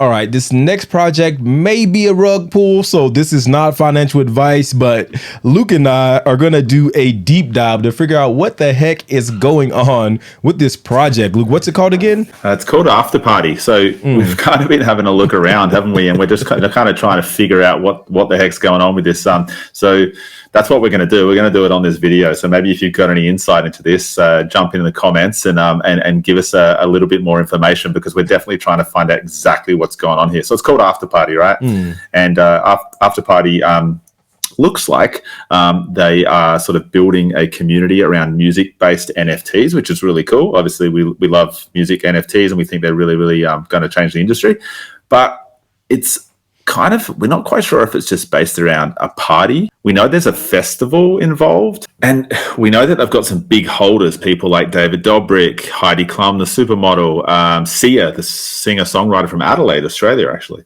All right, this next project may be a rug pull, so this is not financial advice, but Luke and I are going to do a deep dive to figure out what the heck is going on with this project. Luke, what's it called again? It's called Afterparty. So we've kind of been having a look around, haven't we? And we're just kind of trying to figure out what the heck's going on with this. So that's what we're going to do. We're going to do it on this video. So maybe if you've got any insight into this, jump in the comments and give us a little bit more information, because we're definitely trying to find out exactly what's going on here. So it's called Afterparty, right? And Afterparty looks like they are sort of building a community around music-based NFTs, which is really cool. Obviously, we love music NFTs, and we think they're really, really going to change the industry. But it's kind of, we're not quite sure if it's just based around a party. We know there's a festival involved, and we know that they've got some big holders, people like David Dobrik, Heidi Klum, the supermodel, Sia, the singer-songwriter from Adelaide, Australia, actually.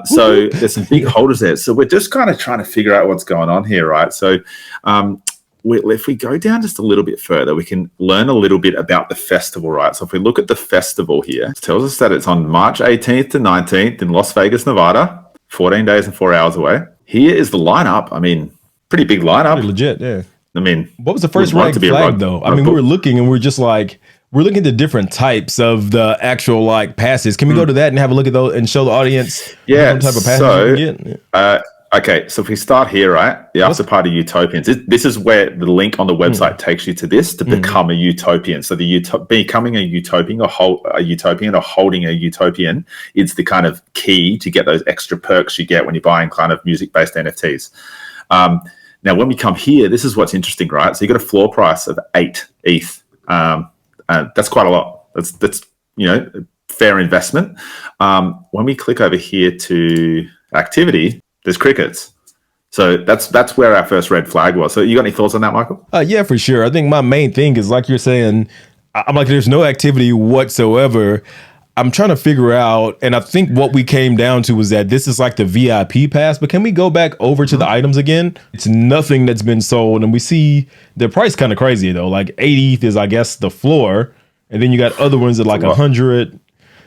So there's some big holders there. So we're just kind of trying to figure out what's going on here, right? So if we go down just a little bit further, we can learn a little bit about the festival, right? So if we look at the festival here, it tells us that it's on March 18th to 19th in Las Vegas, Nevada, 14 days and 4 hours away. Here is the lineup. I mean, pretty big lineup. Pretty legit, yeah. I mean, what was the first red flag though? I mean, we were looking and we're just like, we're looking at the different types of the actual like passes. Can we go to that and have a look at those and show the audience what type of passes you can get? Okay, so if we start here, right, the Afterparty Utopians, this is where the link on the website takes you to this to become a Utopian. So becoming a Utopian or holding a Utopian is the kind of key to get those extra perks you get when you're buying kind of music-based NFTs. Now, when we come here, this is what's interesting, right? So you got a floor price of 8 ETH. That's quite a lot. That's fair investment. When we click over here to activity, there's crickets. So that's where our first red flag was. So you got any thoughts on that, Michael? Yeah, for sure. I think my main thing is, like you're saying, I'm like, there's no activity whatsoever. I'm trying to figure out, and I think what we came down to was that this is like the VIP pass, but can we go back over to the items again? It's nothing that's been sold, and we see the price kind of crazy though. Like 8 ETH is, I guess, the floor, and then you got other ones at like 100.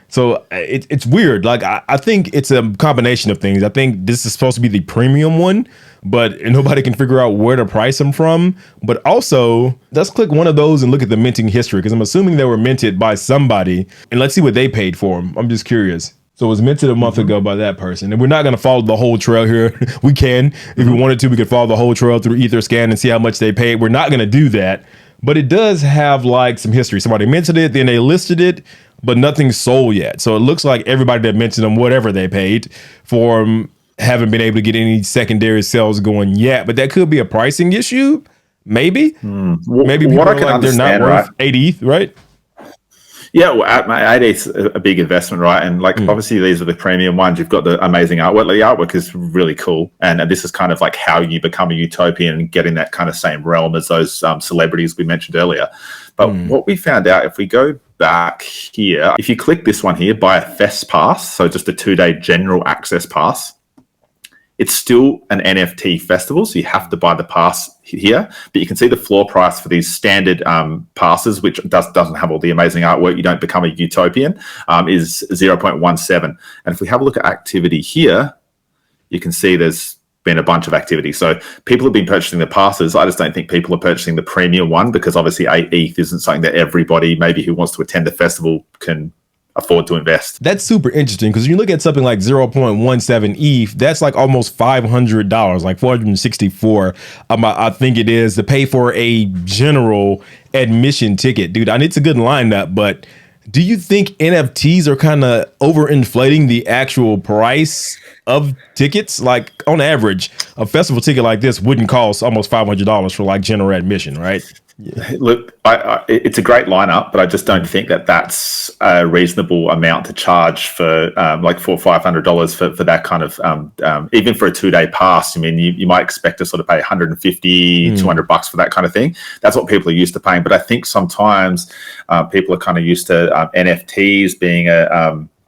So it's weird. Like, I think it's a combination of things. I think this is supposed to be the premium one, but nobody can figure out where to price them from. But also, let's click one of those and look at the minting history, because I'm assuming they were minted by somebody, and let's see what they paid for them. I'm just curious. So it was minted a month ago by that person. And we're not going to follow the whole trail here. We can. If we wanted to, we could follow the whole trail through Etherscan and see how much they paid. We're not going to do that. But it does have like some history. Somebody minted it, then they listed it, but nothing's sold yet. So it looks like everybody that minted them, whatever they paid for them, haven't been able to get any secondary sales going yet. But that could be a pricing issue. Maybe. Maybe people are like, they're not worth 8 ETH, right? Yeah, well, at 8 ETH is a big investment, right? And like, obviously these are the premium ones. You've got the amazing artwork. The artwork is really cool. And this is kind of like how you become a Utopian and get in that kind of same realm as those celebrities we mentioned earlier. But what we found out, if we go back here, if you click this one here, buy a Fest Pass, so just a 2-day general access pass, it's still an NFT festival, so you have to buy the pass here. But you can see the floor price for these standard passes, which doesn't have all the amazing artwork, you don't become a Utopian, is 0.17. And if we have a look at activity here, you can see there's been a bunch of activity. So people have been purchasing the passes. I just don't think people are purchasing the premium one, because obviously 8 ETH isn't something that everybody maybe who wants to attend the festival can afford to invest. That's super interesting, because you look at something like 0.17 ETH, that's like almost $500, like 464. I think it is, to pay for a general admission ticket. Dude, I need it's a good lineup, but do you think NFTs are kind of overinflating the actual price of tickets? Like, on average, a festival ticket like this wouldn't cost almost $500 for like general admission, right? Yeah. Look, it's a great lineup, but I just don't think that that's a reasonable amount to charge for like $400 or $500 for that kind of even for a 2-day pass. I mean, you might expect to sort of pay $150, $200 for that kind of thing. That's what people are used to paying. But I think sometimes people are kind of used to NFTs being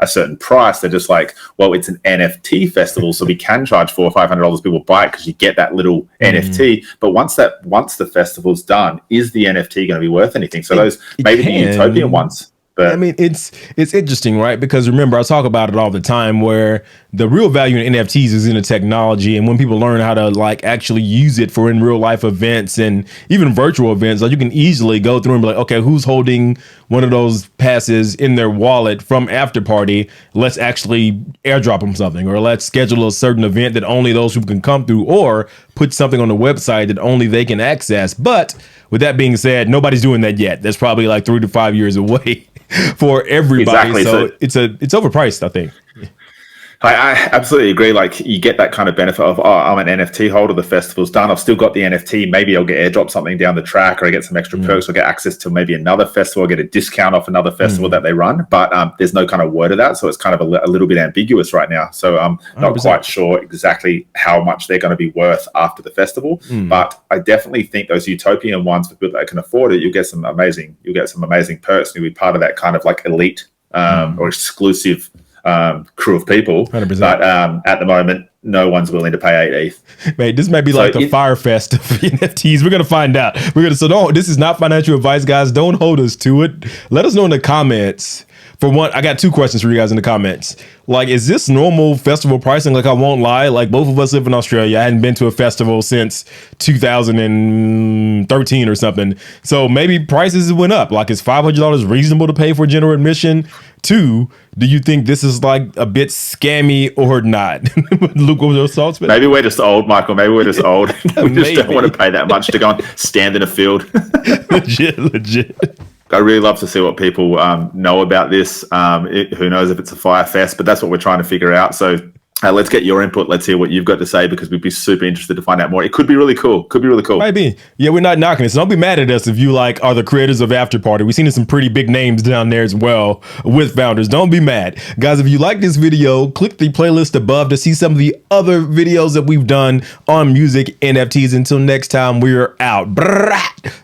a certain price. They're just like, well, it's an NFT festival, so we can charge $400 or $500. People buy it because you get that little NFT. But once the festival's done, is the NFT going to be worth anything? So the Utopian ones, But I mean, it's interesting, right? Because remember, I talk about it all the time where the real value in NFTs is in the technology. And when people learn how to like actually use it for in real life events and even virtual events, like you can easily go through and be like, okay, who's holding one of those passes in their wallet from Afterparty? Let's actually airdrop them something, or let's schedule a certain event that only those who can come through, or put something on the website that only they can access. But with that being said, nobody's doing that yet. That's probably like 3 to 5 years away for everybody. Exactly. So it's overpriced, I think. I absolutely agree. Like you get that kind of benefit of, oh, I'm an NFT holder. The festival's done. I've still got the NFT. Maybe I'll get airdrop something down the track, or I get some extra perks, or get access to maybe another festival, or get a discount off another festival that they run. But there's no kind of word of that. So it's kind of a little bit ambiguous right now. So I'm not 100%. quite sure exactly how much they're going to be worth after the festival. But I definitely think those utopian ones for people that can afford it, you'll get some amazing perks. You'll be part of that kind of like elite or exclusive crew of people. 100%. But at the moment, no one's willing to pay 8 ETH. Mate, this might be like the Fire Fest of NFTs. We're gonna find out. This is not financial advice, guys. Don't hold us to it. Let us know in the comments. For one, I got 2 questions for you guys in the comments. Like, is this normal festival pricing? Like, I won't lie. Like, both of us live in Australia. I hadn't been to a festival since 2013 or something. So maybe prices went up. Like, is $500 reasonable to pay for general admission? 2, do you think this is like a bit scammy or not? Luke, what was your thoughts? Maybe we're just old, Michael. Maybe we're just old. We just don't want to pay that much to go and stand in a field. Legit. I really love to see what people know about this. Who knows if it's a fire fest, but that's what we're trying to figure out. So let's get your input. Let's hear what you've got to say, because we'd be super interested to find out more. It could be really cool. Might be. Yeah, we're not knocking it. So don't be mad at us if you like are the creators of Afterparty. We've seen some pretty big names down there as well with founders. Don't be mad. Guys, if you like this video, click the playlist above to see some of the other videos that we've done on music NFTs. Until next time, we're out. Brrrah.